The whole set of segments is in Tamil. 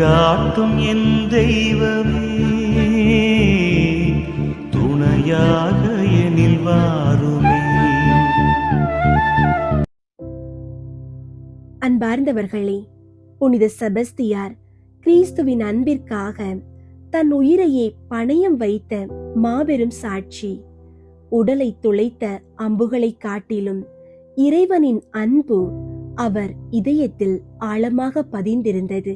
வழிகாட்டும் என் தெய்வமே, துணையாக எனில் வாருமே. அன்பார்ந்தவர்களே, புனித செபஸ்தியார் கிறிஸ்துவின் அன்பிற்காக தன் உயிரையே பணயம் வைத்த மாபெரும் சாட்சி. உடலை துளைத்த அம்புகளை காட்டிலும் இறைவனின் அன்பு அவர் இதயத்தில் ஆழமாக பதிந்திருந்தது.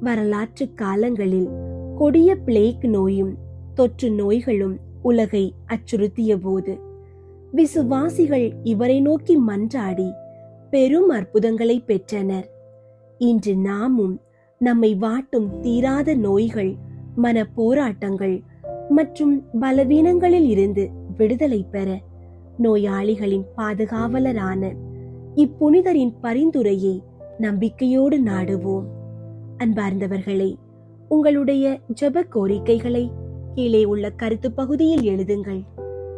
வரலாற்று காலங்களில் கொடிய பிளேக் நோயும் தொற்று நோய்களும் உலகை அச்சுறுத்திய போது விசுவாசிகள் இவரை நோக்கி மன்றாடி பெரும் அற்புதங்களை பெற்றனர். இன்று நாமும் நம்மை வாட்டும் தீராத நோய்கள், மன போராட்டங்கள் மற்றும் பலவீனங்களில் இருந்து விடுதலை பெற நோயாளிகளின் பாதுகாவலரான இப்புனிதரின் பரிந்துரையை நம்பிக்கையோடு நாடுவோம். அன்பார்ந்தவர்களே, உங்களுடைய ஜெப கோரிக்கைகளை கீழே உள்ள கருத்து பகுதியில் எழுதுங்கள்.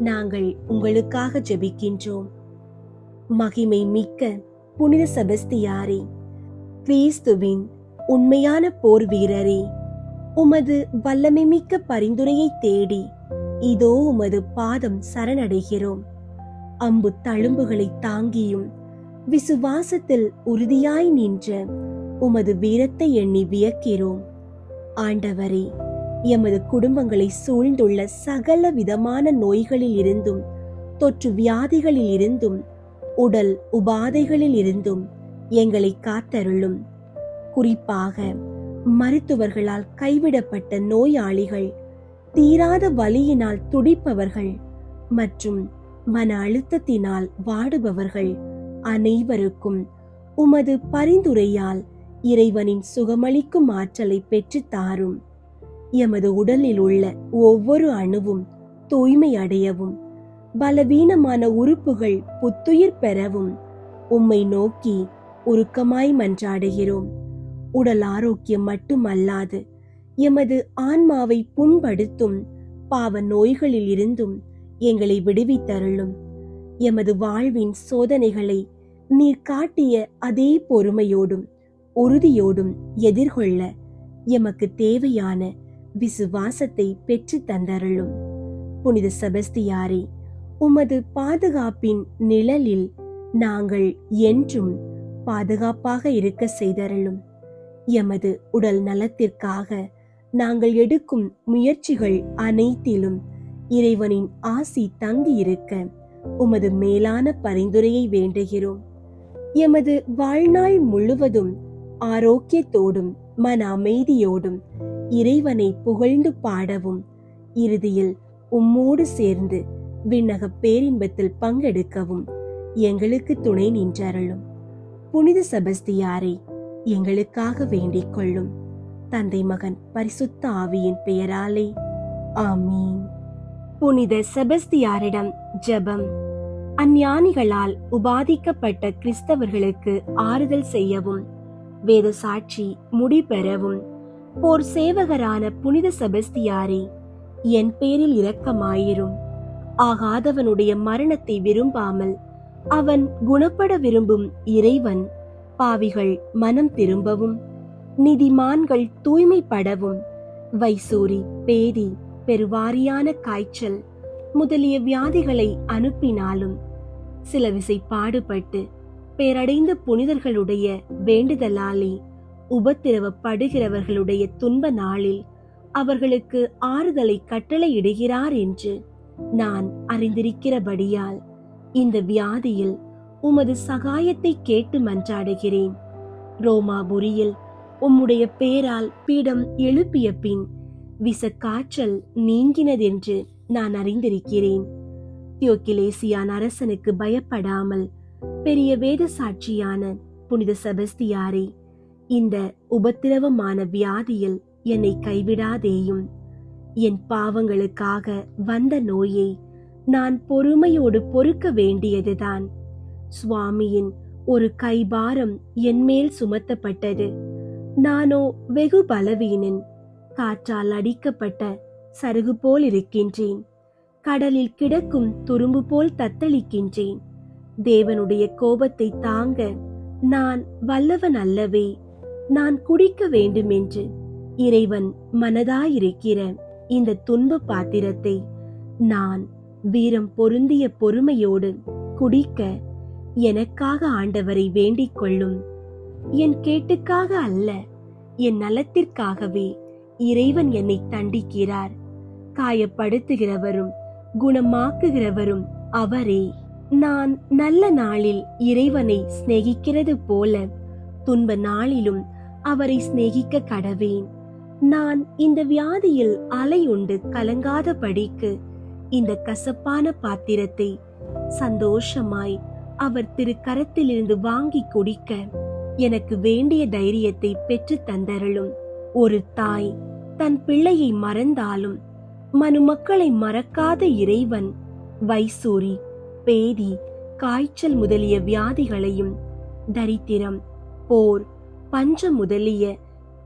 நாங்கள் உங்களுக்காக ஜெபிக்கின்றோம். மகிமை மிக்க புனித செபஸ்தியாரே, கிறிஸ்துவின் உண்மையான போர் வீரரே, உமது வல்லமை மிக்க பரிந்துரையை தேடி இதோ உமது பாதம் சரணடைகிறோம். அம்பு தழும்புகளை தாங்கியும் விசுவாசத்தில் உறுதியாய் நின்ற உமது வீரத்தை எண்ணி வியக்கிறோம். ஆண்டவரே, எமது குடும்பங்களை சூழ்ந்துள்ள சகல விதமான நோய்களில் இருந்தும், தொற்று வியாதிகளில் இருந்தும், உடல் உபாதைகளில் இருந்தும் எங்களை காத்தருளும். குறிப்பாக மருத்துவர்களால் கைவிடப்பட்ட நோயாளிகள், தீராத வலியினால் துடிப்பவர்கள் மற்றும் மன அழுத்தத்தினால் வாடுபவர்கள் அனைவருக்கும் உமது பரிந்துரையால் இறைவனின் சுகமளிக்கும் ஆற்றலை பெற்று தாரும். எமது உடலில் உள்ள ஒவ்வொரு அணுவும் தூய்மை அடையவும், பலவீனமான உறுப்புகள் புத்துயிர் பெறவும் உம்மை நோக்கி உருக்கமாய் மன்றாடுகிறோம். உடல் ஆரோக்கியம் மட்டுமல்லாது எமது ஆன்மாவை புண்படுத்தும் பாவ நோய்களில் இருந்தும் எங்களை விடுவித்தருளும். எமது வாழ்வின் சோதனைகளை நீர் காட்டிய அதே பொறுமையோடும் உறுதியோடும் எதிர்கொள்ள எமக்கு தேவையான விசுவாசத்தை பெற்று தந்தருளும். புனித செபஸ்தியாரே, உமது பாதுகாப்பின் நிழலில் நாங்கள் என்றும் பாதுகாப்பாக இருக்க செய்தருளும். எமது உடல் நலத்திற்காக நாங்கள் எடுக்கும் முயற்சிகள் அனைத்திலும் இறைவனின் ஆசி தங்கி இருக்க உமது மேலான பரிந்துரையை வேண்டுகிறோம். எமது வாழ்நாள் முழுவதும் ஆரோக்கியத்தோடும் மன அமைதியோடும் இறைவனை புகழ்ந்து பாடவும், இறுதியில் உம்மோடு சேர்ந்து விண்ணக பேரின்பத்தில் பங்கெடுக்கவும் எங்களுக்கு துணை நின்றருளும். புனித செபஸ்தியாரை எங்களுக்காக வேண்டிக் கொள்ளும். தந்தை, மகன், பரிசுத்த ஆவியின் பெயராலே ஆமீன். புனித செபஸ்தியாரிடம் ஜெபம். அஞ்ஞானிகளால் உபாதிக்கப்பட்ட கிறிஸ்தவர்களுக்கு ஆறுதல் செய்யவும், வேத சாட்சி முடிபெறவும் போர் சேவகரான புனித செபஸ்தியாரே, என் பேரில் இரக்கமாயிரும். ஆகாதவனுடைய மரணத்தை விரும்பாமல் அவன் குணப்பட விரும்பும் இறைவன் பாவிகள் மனம் திரும்பவும், நீதிமான்கள் தூய்மைப்படவும், வைசூரி, பேதி, பெருவாரியான காய்ச்சல் முதலிய வியாதிகளை அனுப்பினாலும் சில விசை பாடுபட்டு பேரடைந்த புனிதர்களுடைய வேண்டுதலாலே உபத்திரவப்படுகிறவர்களுடைய துன்ப நாளில் அவர்களுக்கு ஆறுதலை கட்டளையிடுகிறார் என்று நான் அறிந்திருக்கிறபடியால் இந்த வியாதியில் உமது சகாயத்தை கேட்டு மன்றாடுகிறேன். ரோமாபுரியில் உம்முடைய பேரால் பீடம் எழுப்பிய பின் விச காய்ச்சல் நீங்கினதென்று நான் அறிந்திருக்கிறேன். தியோக்கிலேசியான் அரசனுக்கு பயப்படாமல் பெரிய வேத சாட்சியான புனித செபஸ்தியாரே, இந்த உபத்திரவமான வியாதியில் என்னை கைவிடாதேயும். என் பாவங்களுக்காக வந்த நோயை நான் பொறுமையோடு பொறுக்க வேண்டியதுதான். சுவாமியின் ஒரு கைபாரம் என்மேல் சுமத்தப்பட்டது. நானோ வெகு பலவீனன், காற்றால் அடிக்கப்பட்ட சருகு போல் இருக்கின்றேன். கடலில் கிடக்கும் துரும்பு போல் தத்தளிக்கின்றேன். தேவனுடைய கோபத்தை தாங்க நான் வல்லவன் அல்லவே. நான் குடிக்க வேண்டுமென்று இறைவன் மனதாயிருக்கிற இந்த துன்ப பாத்திரத்தை நான் வீரம் பொருந்திய பொறுமையோடு குடிக்க எனக்காக ஆண்டவரை வேண்டிக் கொள்ளும். என் கேட்டுக்காக அல்ல, என் நலத்திற்காகவே இறைவன் என்னை தண்டிக்கிறார். காயப்படுத்துகிறவரும் குணமாக்குகிறவரும் அவரே. நான் நல்ல நாளில் இறைவனை சிநேகிக்கிறது போல துன்ப நாளிலும் அவரை சிநேகிக்க கடவேன். நான் இந்த வியாதியில் அலையுண்டு கலங்காதபடிக்கு இந்த கசப்பான பாத்திரத்தை சந்தோஷமாய் அவர் திருக்கரத்திலிருந்து வாங்கி குடிக்க எனக்கு வேண்டிய தைரியத்தை பெற்று தந்தருளும். ஒரு தாய் தன் பிள்ளையை மறந்தாலும் மனுமக்களை மறக்காத இறைவன் வைசூரி, பேதி, காய்ச்சல் முதலிய வியாதிகளையும் தரித்திரம், போர், பஞ்சம் முதலிய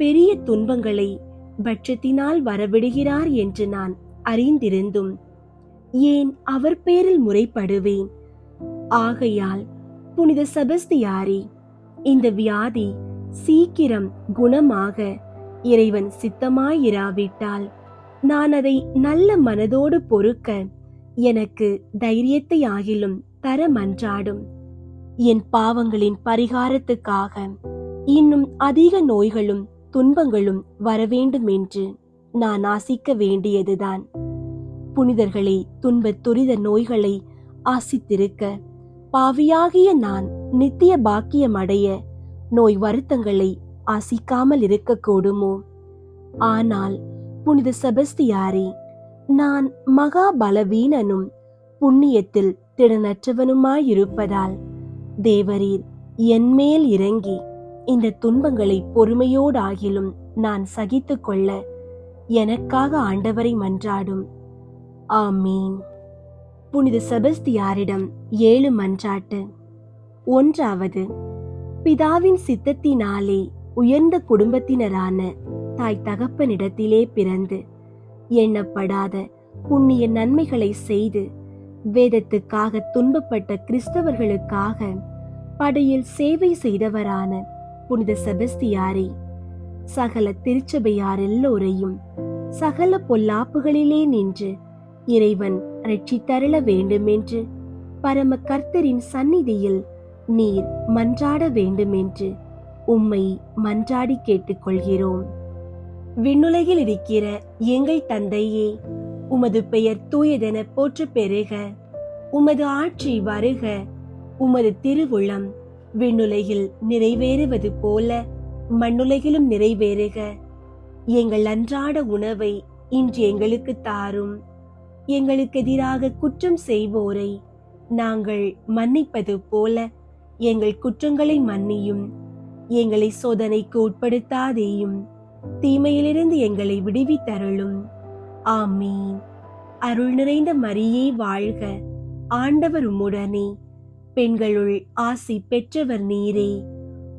பெரிய துன்பங்களை பட்சத்தினால் வரவிடுகிறார் என்று நான் அறிந்திருந்தும் ஏன் அவர் பேரில் முறைப்படுவேன்? ஆகையால் புனித செபஸ்தியாரே, இந்த வியாதி சீக்கிரம் குணமாக இறைவன் சித்தமாயிராவிட்டால் நான் அதை நல்ல மனதோடு பொறுக்க எனக்கு தைரியத்தை ஆகிலும் தர மன்றாடும். என் பாவங்களின் பரிகாரத்துக்காக இன்னும் அதிக நோய்களும் துன்பங்களும் வரவேண்டும் என்று நான் ஆசிக்க வேண்டியதுதான். புனிதர்களை துன்ப துரித நோய்களை ஆசித்திருக்க பாவியாகிய நான் நித்திய பாக்கியம் அடைய நோய் வருத்தங்களை ஆசிக்காமல் இருக்கக்கூடுமோ? ஆனால் புனித செபஸ்தியாரே, நான் மகா பலவீனனும் புண்ணியத்தில் திடனற்றவனுமாயிருப்பதால் தேவரீர் என்மேல் இறங்கி இந்த துன்பங்களை பொறுமையோடாகிலும் நான் சகித்து கொள்ள எனக்காக ஆண்டவரை மன்றாடும். ஆமீன். புனித செபஸ்தியாரிடம் 7 மன்றாட்டு. 1. பிதாவின் சித்தத்தினாலே உயர்ந்த குடும்பத்தினரான தாய் தகப்பனிடத்திலே பிறந்து எண்ணப்படாத புண்ணிய நன்மைகளை செய்து வேதத்துக்காக துன்பப்பட்ட கிறிஸ்தவர்களுக்காக படையில் சேவை செய்தவரான புனித செபஸ்தியாரே, சகல திருச்சபையார் எல்லோரையும் சகல பொல்லாப்புகளிலே நின்று இறைவன் ரட்சித்தருள வேண்டுமென்று பரம கர்த்தரின் சந்நிதியில் நீர் மன்றாட வேண்டுமென்று உம்மை மன்றாடி கேட்டுக்கொள்கிறோம். விண்ணுலகில் இருக்கிற எங்கள் தந்தையே, உமது பெயர் தூயதென போற்ற பெறுக. உமது ஆட்சி வருக. உமது திருவுளம் விண்ணுலகில் நிறைவேறுவது போல மண்ணுலகிலும் நிறைவேறுக. எங்கள் அன்றாட உணவை இன்று எங்களுக்கு தாரும். எங்களுக்கு எதிராக குற்றம் செய்வோரை நாங்கள் மன்னிப்பது போல எங்கள் குற்றங்களை மன்னியும். எங்களை சோதனைக்கு உட்படுத்தாதேயும், தீமையிலிருந்து எங்களை விடுவித்தருளும். ஆமீன். அருள் நிறைந்த மரியே வாழ்க. ஆண்டவர் உம்முடனே, பெண்களுள் ஆசி பெற்றவர் நீரே.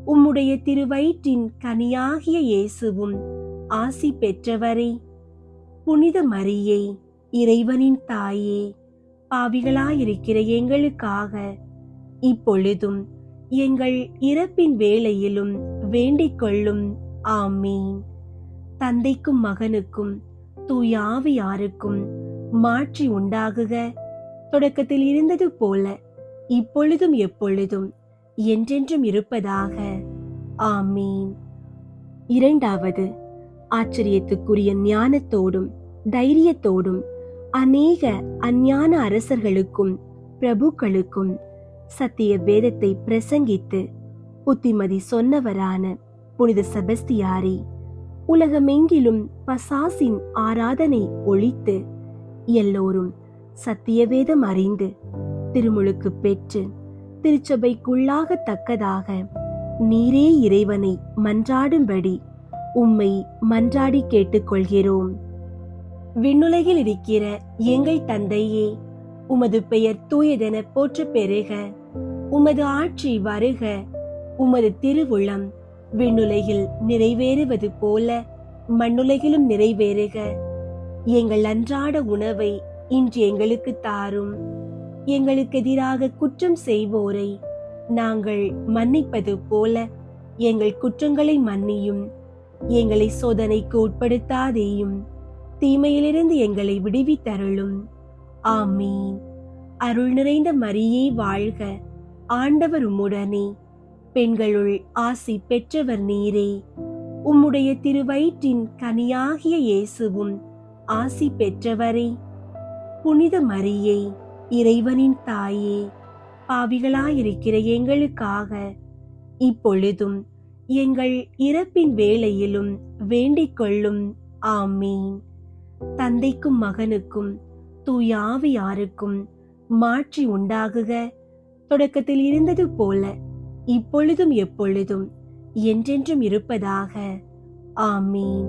உம்முடைய திருவயிற்றின் கனியாகிய இயேசுவும் ஆசி பெற்றவரே. புனித மரியே, இறைவனின் தாயே, பாவிகளாயிருக்கிற எங்களுக்காக இப்பொழுதும் எங்கள் இறப்பின் வேளையிலும் வேண்டிக் கொள்ளும். ஆமீன். தந்தைக்கும் மகனுக்கும் தூய ஆவியாருக்கும் மாட்சி உண்டாகுக. தொடக்கத்தில் இருந்தது போல இப்பொழுதும் எப்பொழுதும் என்றென்றும் இருப்பதாக. ஆமீன். 2. ஆச்சரியத்துக்குரிய ஞானத்தோடும் தைரியத்தோடும் அநேக அஞ்ஞான அரசர்களுக்கும் பிரபுக்களுக்கும் சத்திய வேதத்தை பிரசங்கித்து புத்திமதி சொன்னவரான புனித செபஸ்தியாரே, உலகமெங்கிலும் பசாசின் ஆராதனை ஒழித்து எல்லோரும் சத்திய வேதம் அறிந்து திருமுழுக்கு பெற்று திருச்சபைக்குள்ளாகத்தக்கதாக நீரே இறைவனை மன்றாடும்படி உம்மை மன்றாடி கேட்டுக்கொள்கிறோம். விண்ணுலகில் இருக்கிற எங்கள் தந்தையே, உமது பெயர் தூயதென போற்ற பெறுக. உமது ஆட்சி வருக. உமது திருவுளம் விண்ணுலகில் நிறைவேறுவது போல மண்ணுலகிலும் நிறைவேறுக. எங்கள் அன்றாட உணவை இன்று எங்களுக்கு தாரும். எங்களுக்கு எதிராக குற்றம் செய்வோரை நாங்கள் மன்னிப்பது போல எங்கள் குற்றங்களை மன்னியும். எங்களை சோதனைக்கு உட்படுத்தாதேயும். தீமையிலிருந்து எங்களை விடுவித்தருளும். ஆமீன். அருள் நிறைந்த மரியே வாழ்க, ஆண்டவர் உம்முடனே. பெண்களுள் ஆசி பெற்றவர் நீரே. உம்முடைய திருவயிற்றின் கனியாகிய இயேசுவும் ஆசி பெற்றவரே. புனித மரியே, இறைவனின் தாயே, பாவிகளாயிருக்கிற எங்களுக்காக இப்பொழுதும் எங்கள் இறப்பின் வேளையிலும் வேண்டிக் கொள்ளும். ஆமீன். தந்தைக்கும் மகனுக்கும் தூய ஆவியாருக்கும் மாட்சி உண்டாகுக. தொடக்கத்தில் இருந்தது போல இப்பொழுதும் எப்பொழுதும் என்றென்றும் இருப்பதாக. ஆமீன்.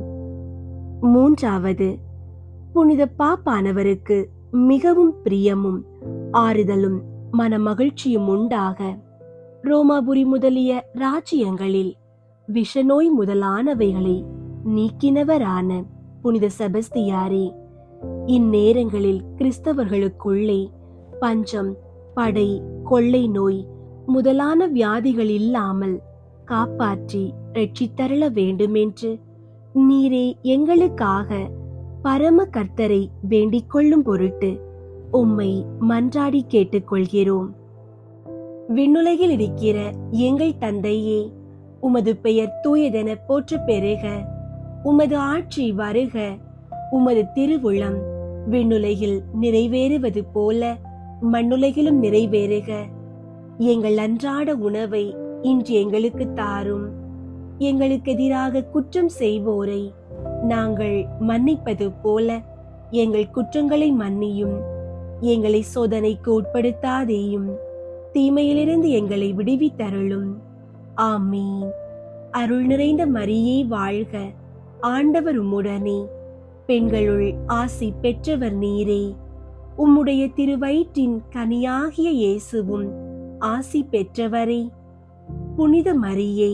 மூன்றாவது, புனித பாப்பானவருக்கு மிகவும் பிரியமும் ஆறுதலும் மனமகிழ்ச்சியும் உண்டாக. ரோமாபுரி முதலிய ராஜ்யங்களில் விஷநோய் முதலானவைகளை நீக்கினவரான புனித செபஸ்தியாரே, இந்நேரங்களில் கிறிஸ்தவர்களுக்குள்ளே பஞ்சம், படை, கொள்ளை நோய் முதலான வியாதிகள் இல்லாமல் காப்பாற்றி ரட்சித்தருள வேண்டுமென்று நீரே எங்களுக்காக பரம கர்த்தரை வேண்டிக் கொள்ளும் பொருட்டு உம்மை மன்றாடி கேட்டுக்கொள்கிறோம். விண்ணுலகில் இருக்கிற எங்கள் தந்தையே, உமது பெயர் தூயதென போற்ற பெறுக. உமது ஆட்சி வருக. உமது திருவுளம் விண்ணுலகில் நிறைவேறுவது போல மண்ணுலகிலும் நிறைவேறுக. எங்கள் அன்றாட உணவை இன்று எங்களுக்கு தாரும். எங்களுக்கு எதிராக குற்றம் செய்வோரை நாங்கள் மன்னிப்பது போல எங்கள் குற்றங்களை மன்னியும். எங்களை சோதனைக்கு உட்படுத்தாதேயும். தீமையிலிருந்து எங்களை விடுவித்தருளும். ஆமீன். அருள் நிறைந்த மரியே வாழ்க, ஆண்டவர் உம்முடனே. பெண்களுள் ஆசி பெற்றவர் நீரே. உம்முடைய திருவயிற்றின் கனியாகிய இயேசுவும் ஆசி பெற்றவரே. புனித மரியே,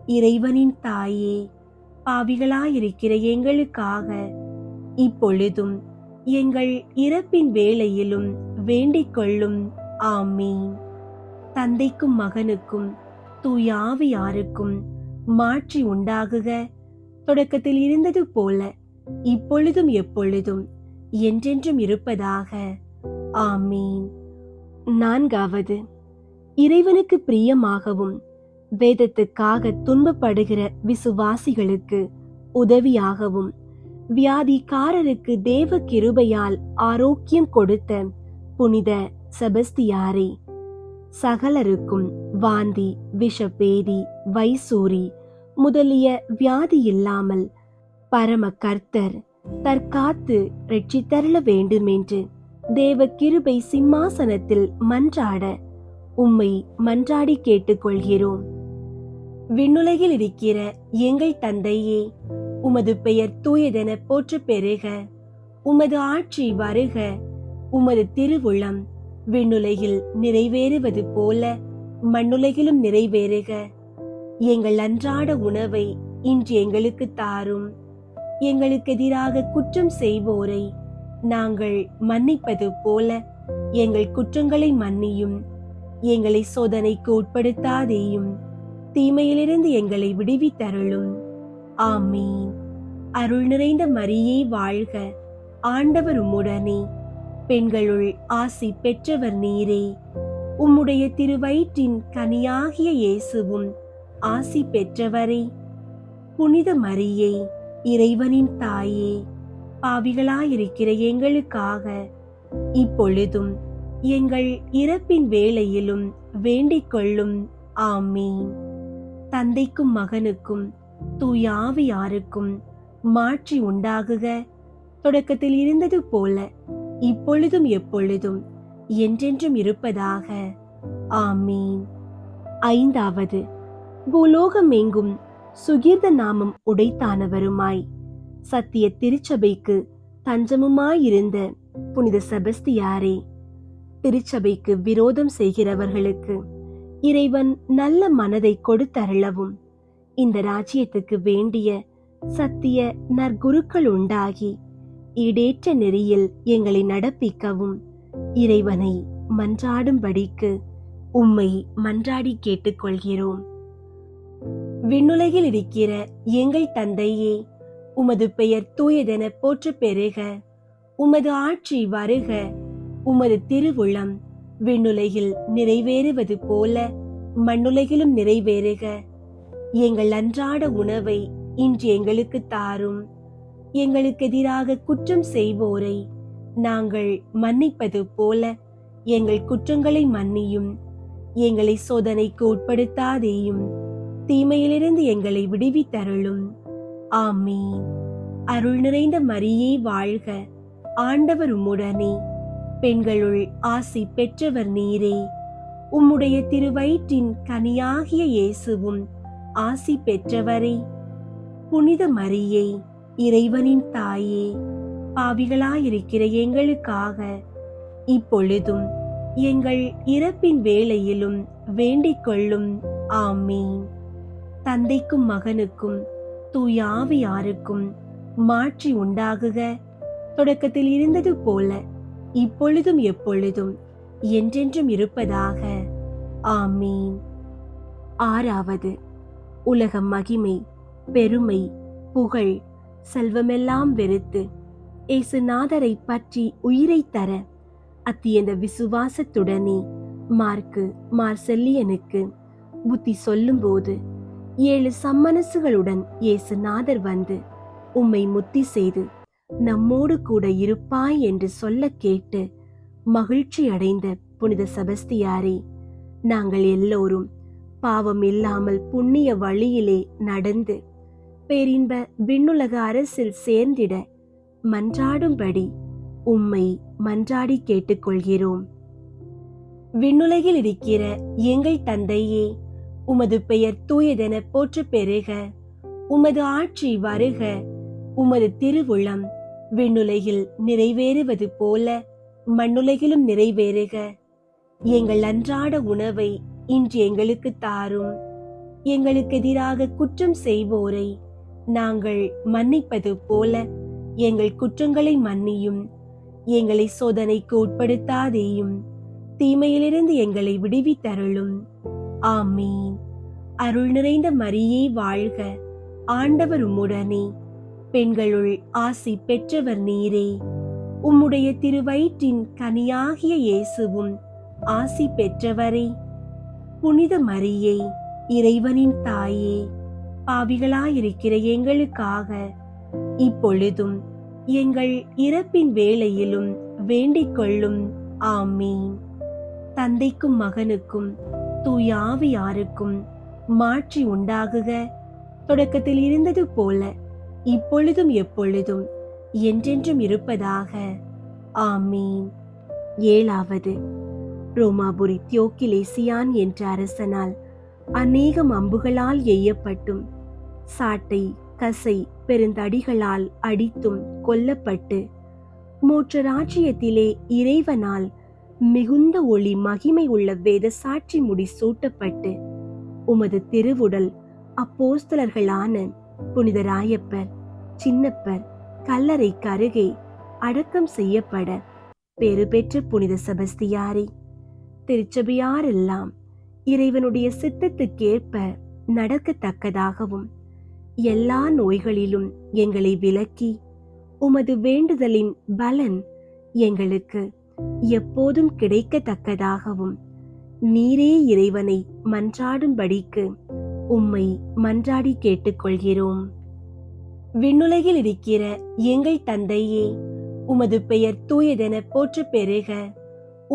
இறைவனின் தாயே, பாவிகளாயிருக்கிற எங்களுக்காக இப்பொழுதும் எங்கள் இறப்பின் வேளையிலும் வேண்டிக் கொள்ளும். ஆமீன். தந்தைக்கும் மகனுக்கும் தூய ஆவியாருக்கும் மாட்சி உண்டாகுக. தொடக்கத்தில் இருந்தது போல இப்பொழுதும் எப்பொழுதும் என்றென்றும் இருப்பதாக. ஆமீன். நான்காவது, இறைவனுக்கு பிரியமாகவும் வேதத்துக்காக துன்பப்படுகிற விசுவாசிகளுக்கு உதவியாகவும் வியாதிக்காரருக்கு தேவ கிருபையால் ஆரோக்கியம் கொடுத்த புனித செபஸ்தியாரே, சகலருக்கும் வாந்தி, விஷப்பேதி, வைசூரி முதலிய வியாதி இல்லாமல் பரம கர்த்தர் தற்காத்து ரட்சித்தருள வேண்டுமென்று தேவ கிருபை சிம்மாசனத்தில் மன்றாட உம்மை மன்றாடி கேட்டுக்கொள்கிறோம். விண்ணுலகில் இருக்கிற எங்கள் தந்தையே, உமது பெயர் தூயதென போற்ற பெறுக. உமது ஆட்சி வருக. உமது திருவுளம் விண்ணுலகில் நிறைவேறுவது போல மண்ணுலகிலும் நிறைவேறுக. எங்கள் அன்றாட உணவை இன்று எங்களுக்கு தாரும். எங்களுக்கு எதிராக குற்றம் செய்வோரை நாங்கள் மன்னிப்பது போல எங்கள் குற்றங்களை மன்னியும். எங்களை சோதனைக்கு உட்படுத்தாதேயும். தீமையிலிருந்து எங்களை விடுவித்தருளும். ஆமீன். அருள் நிறைந்த மரியே வாழ்க, ஆண்டவர் உம்முடனே. பெண்களுள் ஆசி பெற்றவர் நீரே. உம்முடைய திருவயிற்றின் கனியாகிய இயேசுவும் ஆசி பெற்றவரே. புனித மரியே, இறைவனின் தாயே, பாவிகளாயிருக்கிற எங்களுக்காக இப்பொழுதும் எங்கள் இறப்பின் வேளையிலும் வேண்டிக் கொள்ளும். ஆமீன். தந்தைக்கும் மகனுக்கும் தூய ஆவியாருக்கும் மாட்சி உண்டாகுக. தொடக்கத்தில் இருந்தது போல இப்பொழுதும் எப்பொழுதும் என்றென்றும் இருப்பதாக. ஆமீன். ஐந்தாவது, பூலோகம் எங்கும் சுகீர்த நாமம் உடைத்தானவருமாய் சத்திய திருச்சபைக்கு தஞ்சமுமாயிருந்த புனித செபஸ்தியாரே, திருச்சபைக்கு விரோதம் செய்கிறவர்களுக்கு இறைவன் நல்ல மனதை கொடுத்தருளவும் இந்த ராஜ்யத்துக்கு வேண்டிய சத்திய நற்குருக்கள் உண்டாகி ஈடேற்ற நெறியில் எங்களை நடப்பிக்கவும் இறைவனை மன்றாடும்படிக்கு உம்மை மன்றாடி கேட்டுக்கொள்கிறோம். விண்ணுலகில் இருக்கிற எங்கள் தந்தையே, உமது பெயர் தூயதென போற்றப் பெறுக. உமது ஆட்சி வருக. உமது திருவுளம் விண்ணுலகில் நிறைவேறுவது போல மண்ணுலகிலும் நிறைவேறுக. எங்கள் அன்றாட உணவை இன்று எங்களுக்கு தாரும். எங்களுக்கு எதிராக குற்றம் செய்வோரை நாங்கள் மன்னிப்பது போல எங்கள் குற்றங்களை மன்னியும். எங்களை சோதனைக்கு உட்படுத்தாதேயும், தீமையிலிருந்து எங்களை விடுவித்தருளும். ஆமீன். அருள் நிறைந்த மரியே வாழ்க, ஆண்டவர் உம்முடனே, பெண்களுள் ஆசி பெற்றவர் நீரே. உம்முடைய திருவயிற்றின் கனியாகிய இயேசுவும் ஆசி பெற்றவரே. புனித மரியே, இறைவனின் தாயே, பாவிகளாயிருக்கிற எங்களுக்காக இப்பொழுதும் எங்கள் இறப்பின் வேளையிலும் வேண்டிக் கொள்ளும். ஆமீன். தந்தைக்கும் மகனுக்கும் தூய ஆவியாருக்கும் மாட்சி உண்டாகுக. தொடக்கத்தில் இருந்தது போல இப்பொழுதும் எப்பொழுதும் என்றென்றும் இருப்பதாக. ஆமீன். ஆறாவது, உலக மகிமை, பெருமை, புகழ், செல்வமெல்லாம் வெறுத்து இயேசுநாதரை பற்றி உயிரை தர அத்தியந்த விசுவாசத்துடனே மார்செல்லியனுக்கு புத்தி சொல்லும்போது 7 சம்மனசுகளுடன் இயேசுநாதர் வந்து உம்மை முத்தி செய்து நம்மோடு கூட இருப்பாய் என்று சொல்ல கேட்டு மகிழ்ச்சி அடைந்த புனித செபஸ்தியாரே, நாங்கள் எல்லோரும் பாவம் இல்லாமல் புண்ணிய வழியிலே நடந்து பேரின்ப விண்ணுலக அரசில் சேர்ந்திட மன்றாடும்படி உம்மை மன்றாடி கேட்டுக்கொள்கிறோம். விண்ணுலகில் இருக்கிற எங்கள் தந்தையே, உமது பெயர் தூயதென போற்றப் பெறுக. உமது ஆட்சி வருக. உமது திருவுளம் விண்ணுலகில் நிறைவேறுவது போல மண்ணுலகிலும் நிறைவேறுக. எங்கள் அன்றாட உணவை இன்று எங்களுக்கு தாரும். எங்களுக்கு எதிராக குற்றம் செய்வோரை நாங்கள் மன்னிப்பது போல எங்கள் குற்றங்களை மன்னியும். எங்களை சோதனைக்கு உட்படுத்தாதேயும், தீமையிலிருந்து எங்களை விடுவித்தருளும். ஆமீன். அருள் நிறைந்த மரியே வாழ்க, ஆண்டவர் உம்முடனே, பெண்களுள் ஆசி பெற்றவர் நீரே. உம்முடைய திருவயிற்றின் கனியாகிய இயேசுவும் ஆசி பெற்றவரே. புனித மரியே, இறைவனின் தாயே, பாவிகளாயிருக்கிற எங்களுக்காக இப்பொழுதும் எங்கள் இறப்பின் வேளையிலும் வேண்டிக் கொள்ளும். ஆமீன். தந்தைக்கும் மகனுக்கும் தூய ஆவியாருக்கும் மாட்சி உண்டாகுக. தொடக்கத்தில் இருந்தது போல இப்பொழுதும் எப்பொழுதும் என்றென்றும் இருப்பதாக. ஆமீன். ஏழாவது, ரோமாபுரி தியோக்கிலேசியான் என்ற அரசனால் அநேகம் அம்புகளால் எய்யப்பட்டும் சாட்டை கசை பெருந்தடிகளால் அடித்தும் கொல்லப்பட்டு மோட்ச ராஜ்யத்திலே இறைவனால் மிகுந்த ஒளி மகிமை உள்ள வேத சாட்சி முடி சூட்டப்பட்டு உமது திருவுடல் அப்போஸ்தலர்களான புனித ராயப்பர், சின்னப்பர் கல்லறை கருகே அடக்கம் செய்யப்பட பேறு பெற்ற புனித செபஸ்தியாரே, திருச்சபையாரெல்லாம் இறைவனுடைய சித்தத்துக்கேற்ப நடக்கத்தக்கதாகவும் எல்லா நோய்களிலும் எங்களை விலக்கி உமது வேண்டுதலின் பலன் எங்களுக்கு எப்போதும் கிடைக்கத்தக்கதாகவும் நீரே இறைவனை மன்றாடும்படிக்கு உம்மை மன்றாடி கேட்டுக்கொள்கிறோம். விண்ணுலகில் இருக்கிற எங்கள் தந்தையே, உமது பெயர் தூயதென போற்றப் பெறுக.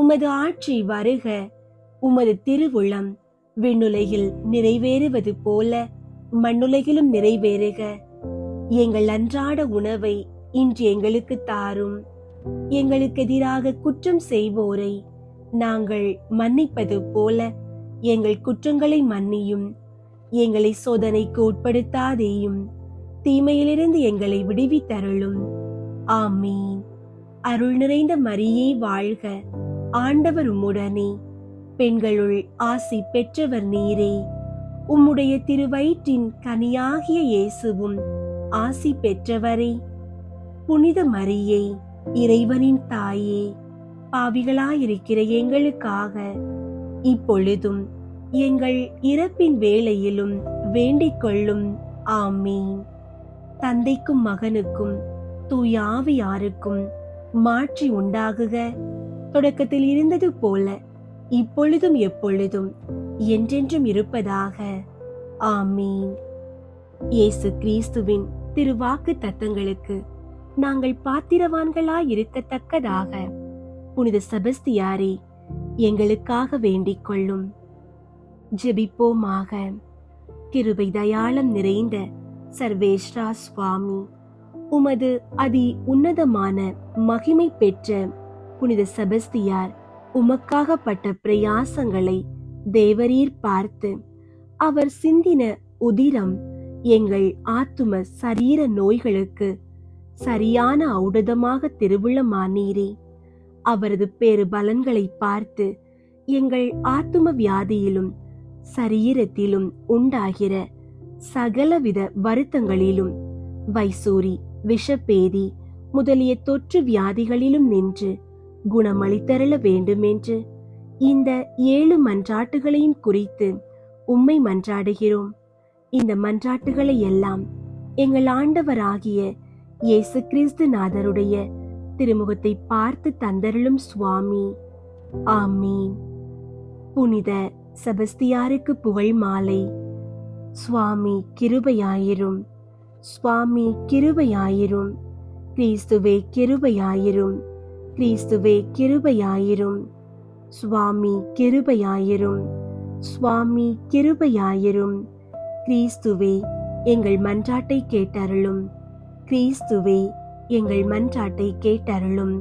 உமது ஆட்சி வருக. உமது திருவுளம் விண்ணுலகில் நிறைவேறுவது போல மண்ணுலகிலும் நிறைவேறுக. எங்கள் அன்றாட உணவை இன்று எங்களுக்கு தாரும். எங்களுக்கு எதிராக குற்றம் செய்வோரை நாங்கள் மன்னிப்பது போல எங்கள் குற்றங்களை மன்னியும். எங்களை சோதனைக்கு உட்படுத்தாதேயும், தீமையிலிருந்து எங்களை விடுவித்தருளும். ஆமீன். அருள் நிறைந்த மரியே வாழ்க, ஆண்டவர் உம்முடனே, பெண்களுள் ஆசி பெற்றவர் நீரே. உம்முடைய திருவயிற்றின் கனியாகிய இயேசுவும் ஆசி பெற்றவரே. புனித மரியே, இறைவனின் தாயே, பாவிகளாயிருக்கிற எங்களுக்காக இப்பொழுதும் எங்கள் இறப்பின் வேளையிலும் வேண்டிக் கொள்ளும். ஆமீன். தந்தைக்கும் மகனுக்கும் தூய ஆவியாருக்கும் மாட்சி உண்டாகுக. தொடக்கத்தில் இருந்தது போல இப்பொழுதும் எப்பொழுதும் என்றென்றும் இருப்பதாக. ஆமீன். இயேசு கிறிஸ்துவின் திருவாக்கு தத்தங்களுக்கு நாங்கள் பாத்திரவான்களாய் இருக்கத்தக்கதாக புனித செபஸ்தியாரே எங்களுக்காக வேண்டிக் கொள்ளும். ஜெபிப்போமாக. கிருபை தயாளம் நிறைந்த சர்வேஸ்வரா சுவாமி, உமது அதி உன்னதமான மகிமை பெற்ற புனித செபஸ்தியார் உமக்காகப்பட்ட பிரயாசங்களை தேவரீர் பார்த்து அவர் சிந்தின உதிரம் எங்கள் ஆத்தும சரீர நோய்களுக்கு சரியான ஔடதமாக திருவுளமானீரே. அவரது பேறு பலன்களை பார்த்து எங்கள் ஆத்தும வியாதியிலும் சரீரத்திலும் உண்டாகிற சகலவித வருத்தங்களிலும் வைசூரி, விஷப்பேதி முதலிய தொற்று வியாதிகளிலும் நின்று குணமளித்தருள வேண்டுமென்று இந்த 7 மன்றாட்டுகளையும் குறித்து உம்மை மன்றாடுகிறோம். இந்த மன்றாட்டுகளை எல்லாம் எங்கள் ஆண்டவராகிய இயேசு கிறிஸ்து நாதருடைய திருமுகத்தை பார்த்து தந்தருளும் சுவாமி. ஆமீன். புனித செபஸ்தியாருக்கு புகழ் மாலை. சுவாமி கிருபையாயிரும். சுவாமி கிருபையாயிரும். கிறிஸ்துவே கிருபையாயிரும். கிறிஸ்துவே கிருபையாயிரும். சுவாமி கிருபையாயிரும். சுவாமி கிருபையாயிரும். கிறிஸ்துவே எங்கள் மன்றாட்டை கேட்டருளும். கிறிஸ்துவே எங்கள் மன்றாட்டை கேட்டருளும்.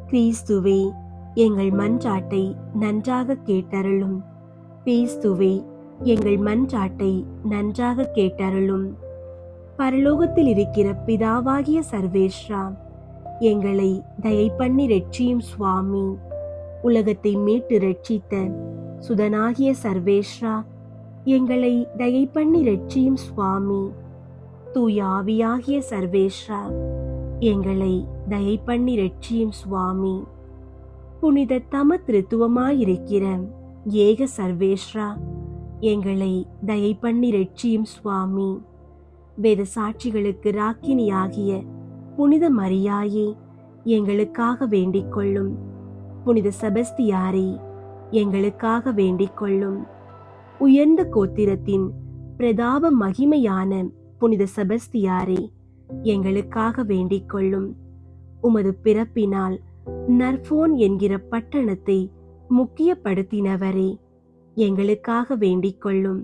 கிறிஸ்துவே எங்கள் மன்றாட்டை நன்றாக கேட்டருளும். கிறிஸ்துவே எங்கள் மன்றாட்டை நன்றாக கேட்டருளும். பரலோகத்தில் இருக்கிற பிதாவாகிய சர்வேஸ்வரா, எங்களை தயை பண்ணி ரட்சியும் சுவாமி. உலகத்தை மீட்டு ரட்சித்த சுதனாகிய சர்வேஸ்வரா, எங்களை தயை பண்ணி ரட்சியும் சுவாமி. தூய ஆவியாகிய சர்வேஸ்வரா, எங்களை தயை பண்ணி ரட்சியும் சுவாமி. புனித தம திருத்துவமாயிருக்கிற ஏக சர்வேஸ்வரா, எங்களை தயை பண்ணி ரட்சியும் சுவாமி. வேத சாட்சிகளுக்கு ராக்கினியாகிய புனித மரியாயே, எங்களுக்காக வேண்டிக் கொள்ளும். புனித செபஸ்தியாரே, எங்களுக்காக வேண்டிக் கொள்ளும். உயர்ந்த கோத்திரத்தின் பிரதாப மகிமையான புனித செபஸ்தியாரே, எங்களுக்காக வேண்டிக் கொள்ளும். உமது பிறப்பினால் நர்போன் என்கிற பட்டணத்தை முக்கியப்படுத்தினவரே, எங்களுக்காக வேண்டிக் கொள்ளும்.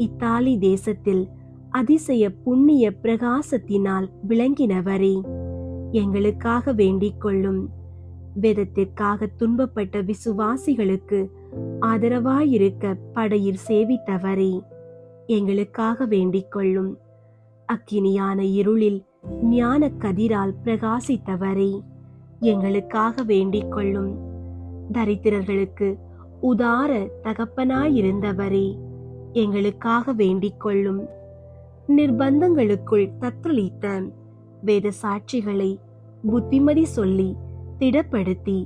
இத்தாலி தேசத்தில் அதிசய புண்ணிய பிரகாசத்தினால் விளங்கினவரே, எங்களுக்காக வேண்டிக் கொள்ளும். வேதத்திற்காக துன்பப்பட்ட விசுவாசிகளுக்கு ஆதரவாயிருக்க படையில் சேவித்தவரே, எங்களுக்காக வேண்டிக் கொள்ளும். அக்கினியான இருளில் ஞான கதிரால் பிரகாசித்தவரே, எங்களுக்காக வேண்டிக் கொள்ளும். தரித்திரர்களுக்கு உதார தகப்பனாயிருந்தவரே, எங்களுக்காக வேண்டிக் கொள்ளும். நிர்பந்தங்களுக்குள் தத்தளித்த வேத சாட்சிகளை புத்திமதி சொல்லி திடப்படுத்தி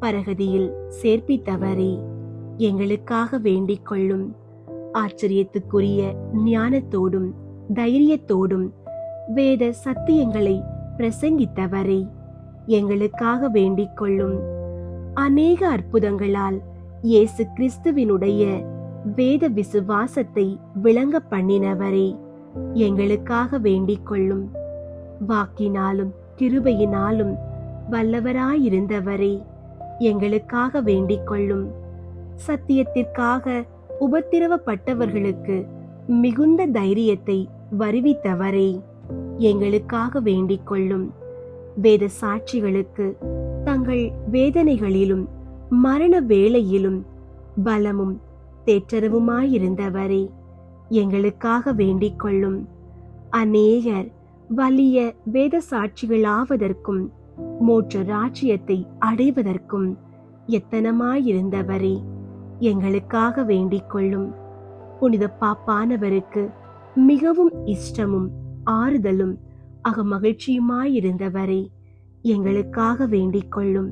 பரகதியில் சேர்ப்பித்தவரே, எங்களுக்காக வேண்டிக் கொள்ளும். ஆச்சரியத்துக்குரிய ஞானத்தோடும் தைரியத்தோடும் வேத சத்தியங்களை பிரசங்கித்தவரே, எங்களுக்காக வேண்டிக் கொள்ளும். அநேக அற்புதங்களால் இயேசு கிறிஸ்துவினுடைய வேத விசுவாசத்தை விளங்க பண்ணினவரே, எங்களுக்காக வேண்டிக் கொள்ளும். வாக்கினாலும் கிருபையினாலும் வல்லவராயிருந்தவரே, எங்களுக்காக வேண்டிக் கொள்ளும். சத்தியத்திற்காக உபத்திரவப்பட்டவர்களுக்கு மிகுந்த தைரியத்தை வருவித்தவரே, எங்களுக்காக வேண்டிக் கொள்ளும். வேத சாட்சிகளுக்கு தங்கள் வேதனைகளிலும் மரண வேளையிலும் பலமும் தேற்றரவுமாயிருந்தவரே, எங்களுக்காக வேண்டிக் கொள்ளும். அநேகர் வலிய வேத சாட்சிகளாவதற்கும் மோட்ச ராஜ்யத்தை அடைவதற்கும் எத்தனமாயிருந்தவரே, எங்களுக்காக வேண்டிக் கொள்ளும். புனித பாப்பானவருக்கு மிகவும் இஷ்டமும் ஆறுதலும் அகமகிழ்ச்சியுமாயிருந்தவரே, எங்களுக்காக வேண்டிக் கொள்ளும்.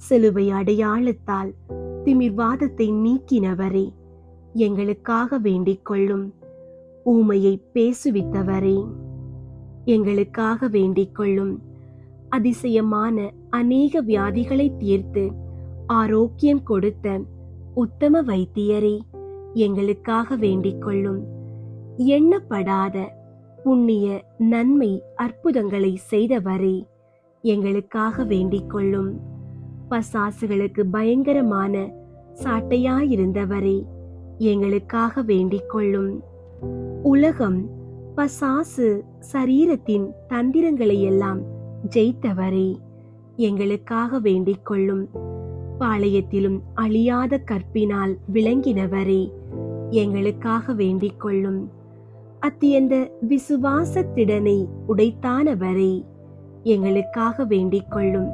சிலுவை அடையாளத்தால் திமிர்வாதத்தை நீக்கினவரே, எங்களுக்காக வேண்டிக் கொள்ளும். ஊமையை பேசுவித்தவரே, எங்களுக்காக வேண்டிக் கொள்ளும். அதிசயமான அநேக வியாதிகளை தீர்த்து ஆரோக்கியம் கொடுத்த உத்தம வைத்தியரே, எங்களுக்காக வேண்டிக் கொள்ளும். எண்ணப்படாத புண்ணிய நன்மை அற்புதங்களை செய்தவரே, எங்களுக்காக வேண்டிக் கொள்ளும். பசாசுகளுக்கு பயங்கரமான சாட்டையாயிருந்தவரே, எங்களுக்காக வேண்டிக் கொள்ளும். உலகம் பசாசு சரீரத்தின் தந்திரங்களை எல்லாம் ஜெயித்தவரே, எங்களுக்காக வேண்டிக் கொள்ளும். பாளையத்திலும் அழியாத கற்பினால் விளங்கினவரே, எங்களுக்காக வேண்டிக் கொள்ளும். அத்தியந்த விசுவாசத்திடனை உடைத்தானவரே, எங்களுக்காக வேண்டிக் கொள்ளும்.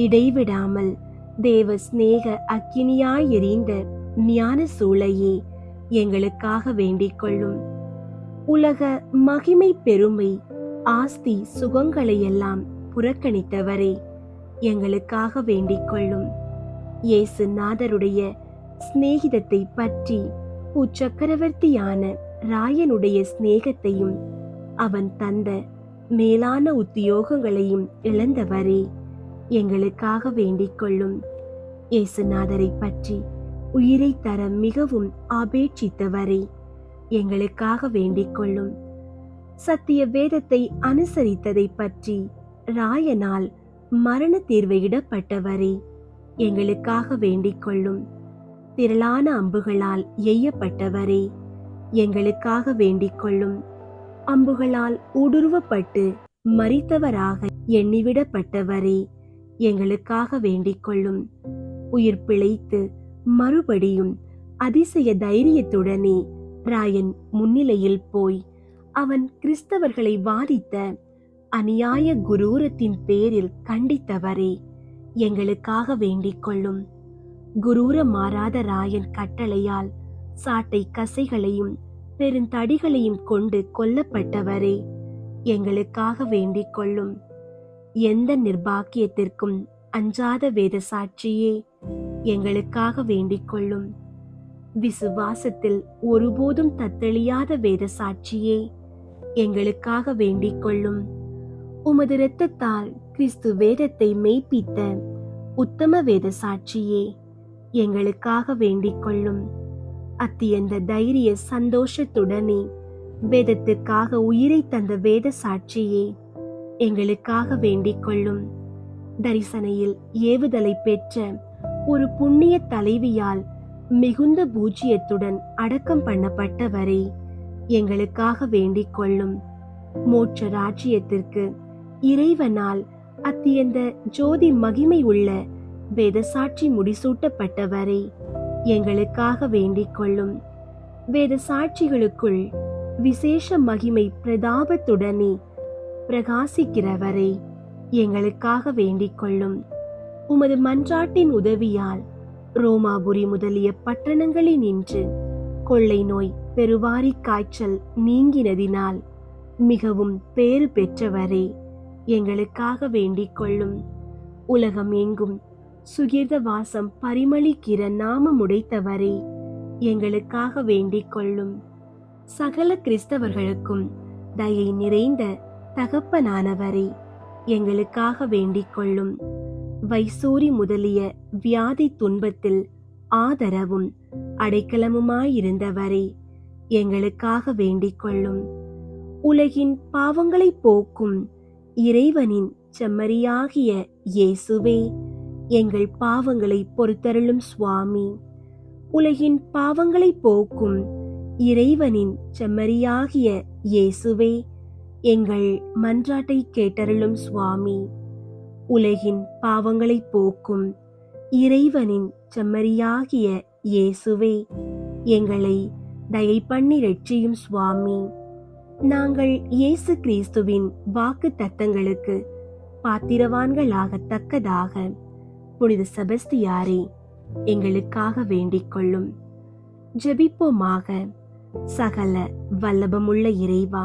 இடைவிடாமல் தேவ சிநேக அக்கினியாய் எரிந்த ஞான சூளையே, எங்களுக்காக வேண்டிக் கொள்ளும். உலக மகிமை பெருமை ஆஸ்தி சுகங்களையெல்லாம் புறக்கணித்தவரே, எங்களுக்காக வேண்டிக் கொள்ளும். இயேசு நாதருடைய சிநேகிதத்தை பற்றி பூச்சக்கரவர்த்தியான ராயனுடைய சிநேகத்தையும் அவன் தந்த மேலான உத்தியோகங்களையும் இழந்தவரே, எங்களுக்காக வேண்டிக் கொள்ளும். இயேசுநாதரை பற்றி உயிரை தர மிகவும் ஆபேட்சித்தவரே, எங்களுக்காக வேண்டிக் கொள்ளும். சத்திய வேதத்தை அனுசரித்ததை பற்றி ராயனால் மரண தீர்வையிடப்பட்டவரே, எங்களுக்காக வேண்டிக் கொள்ளும். திரளான அம்புகளால் எய்யப்பட்டவரே, எங்களுக்காக வேண்டிக் கொள்ளும். அம்புகளால் ஊடுருவப்பட்டு மரித்தவராக எண்ணிவிடப்பட்டவரே, எங்களுக்காக வேண்டிக் கொள்ளும். உயிர் பிழைத்து மறுபடியும் அதிசய தைரியத்துடனே ராயன் முன்னிலையில் போய் அவன் கிறிஸ்தவர்களை வாதித்த அநியாய குரூரத்தின் பேரில் கண்டித்தவரே, எங்களுக்காக வேண்டிக் கொள்ளும். குரூர மாறாத ராயன் கட்டளையால் சாட்டை கசைகளையும் பெருந்தடிகளையும் கொண்டு கொல்லப்பட்டவரே, எங்களுக்காக வேண்டிக் கொள்ளும். எந்த நிர்பாக்கியத்திற்கும் அஞ்சாத வேத சாட்சியே, எங்களுக்காக வேண்டிக் கொள்ளும். விசுவாசத்தில் ஒருபோதும் தத்தளியாத வேத சாட்சியே, எங்களுக்காக வேண்டிக் கொள்ளும். உமது இரத்தத்தால் கிறிஸ்து வேதத்தை மெய்ப்பித்த உத்தம வேத சாட்சியே, எங்களுக்காக வேண்டிக் கொள்ளும். அத்தியந்த தைரிய சந்தோஷத்துடனே வேதத்திற்காக உயிரை தந்த வேத சாட்சியே, எங்களுக்காக வேண்டிக் கொள்ளும். தரிசனையில் ஏவுதலை பெற்ற ஒரு புண்ணிய தலைவியால் மிகுந்த பூஜ்யத்துடன் அடக்கம் பண்ணப்பட்டவரே, எங்களுக்காக வேண்டிக் கொள்ளும். மோட்ச ராஜ்யத்திற்கு இறைவனால் அத்தியந்த ஜோதி மகிமை உள்ள வேதசாட்சி முடிசூட்டப்பட்டவரே, எங்களுக்காக வேண்டிக் கொள்ளும். வேத சாட்சிகளுக்குள் விசேஷ மகிமை பிரதாபத்துடனே பிரகாசிக்கிறவரே, எங்களுக்காக வேண்டிக் கொள்ளும். உமது மன்றாட்டின் உதவியால் ரோமாபுரி முதலிய பட்டணங்களினின்று கொள்ளை நோய் பெருவாரி காய்ச்சல் நீங்கினதினால் மிகவும் பேறு பெற்றவரே, எங்களுக்காக வேண்டிக் கொள்ளும். உலகம் எங்கும் சுகிர்த வாசம் பரிமளிக்கிற நாமமுடைத்தவரே, எங்களுக்காக வேண்டிக் கொள்ளும். சகல கிறிஸ்தவர்களுக்கும் தயை நிறைந்த தகப்பனானவரே, எங்களுக்காக வேண்டிக் கொள்ளும். வைசூரி முதலிய வியாதி துன்பத்தில் ஆதரவும் அடைக்கலமுமாயிருந்தவரே, எங்களுக்காக வேண்டிக் கொள்ளும். உலகின் பாவங்களை போக்கும் இறைவனின் செம்மறியாகிய இயேசுவே, எங்கள் பாவங்களை பொறுத்தருளும் சுவாமி. உலகின் பாவங்களை போக்கும் இறைவனின் செம்மறியாகிய இயேசுவே, எங்கள் மன்றாட்டை கேட்டருளும் சுவாமி. உலகின் பாவங்களை போக்கும் இறைவனின் செம்மறியாகிய இயேசுவே, எங்களை தயை பண்ணி ரட்சியும் சுவாமி. நாங்கள் இயேசு கிறிஸ்துவின் வாக்கு தத்தங்களுக்கு பாத்திரவான்களாகத்தக்கதாக புனித செபஸ்தியாரே, எங்களுக்காக வேண்டிக் கொள்ளும். ஜெபிப்போமாக. சகல வல்லபமுள்ள இறைவா,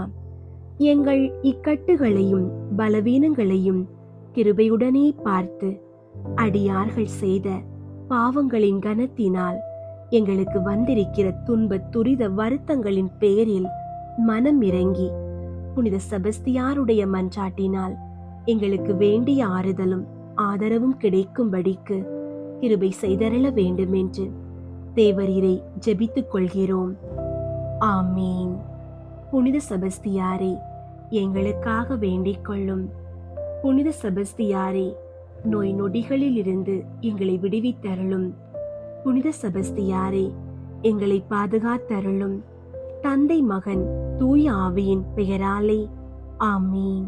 எங்கள் இக்கட்டுகளையும் பலவீனங்களையும் கிருபையுடனே பார்த்து அடியார்கள் செய்த பாவங்களின் கனத்தினால் எங்களுக்கு வந்திருக்கிற துன்ப துரித வருத்தங்களின் பேரில் மனம் இறங்கி புனித செபஸ்தியாருடைய மன்றாட்டினால் எங்களுக்கு வேண்டிய ஆறுதலும் ஆதரவும் கிடைக்கும்படிக்கு கிருபை செய்தருள வேண்டும் என்று தேவரீரை ஜெபித்துக் கொள்கிறோம். ஆமீன். புனித செபஸ்தியாரே, எங்களுக்காக வேண்டிக் கொள்ளும். புனித செபஸ்தியாரே, நோய் நொடிகளில் இருந்து எங்களை விடுவித்தருளும். புனித செபஸ்தியாரே, எங்களை பாதுகாத்தருளும். தந்தை, மகன், தூய ஆவியின் பெயராலே ஆமீன்.